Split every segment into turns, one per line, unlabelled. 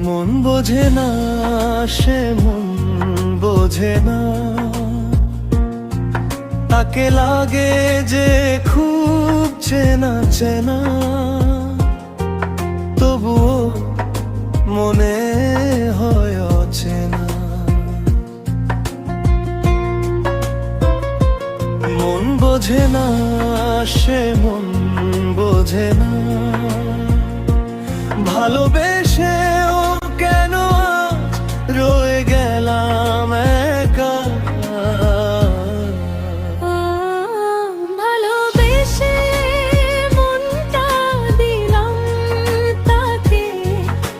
মন বোঝে না, সে মন বোঝে না, তাকে লাগে যে খুব চেনা চেনা, তবুও মনে হয় অচেনা। মন বোঝে না, সে মন বোঝে না, ভালোবেসেও কেন আজ রয়ে গেলাম একা।
ভালোবেসে মনটা দিলাম তাকে,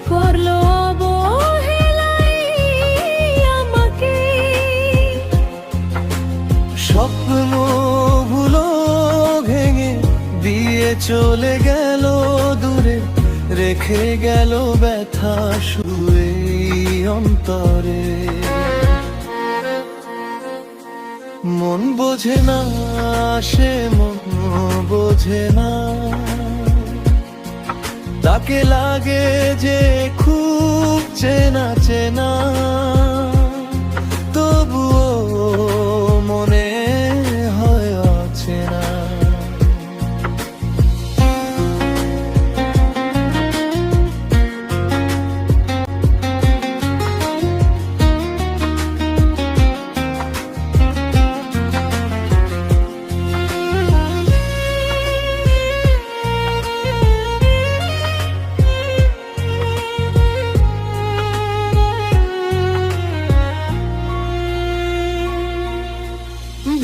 করলো অবহেলাই আমাকে।
স্বপ্নগুলো ভেঙে দিয়ে চলে গেল দূরে, রেখে গেল ব্যথা শুয়ে অন্তরে। মন বোঝে না, সে মন বোঝে না, তাকে লাগে যে খুব চেনা চেনা, তবুও মনে হয় অচেনা।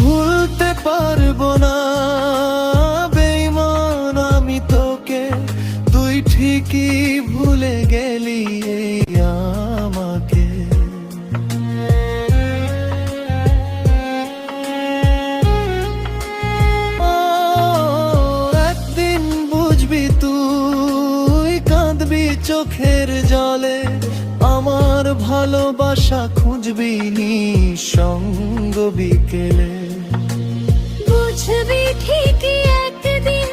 ভুলতে পারবো না বেঈমান আমি তোকে, তুই ঠিকই ভুলে গেলি এই আমাকে। ও, একদিন বুঝবি তুই, কাঁদবি চোখের জলে, আমার ভালোবাসা খুঁজবি নিঃসঙ্গ বিকেলে।
বুঝবি ঠিকই একদিন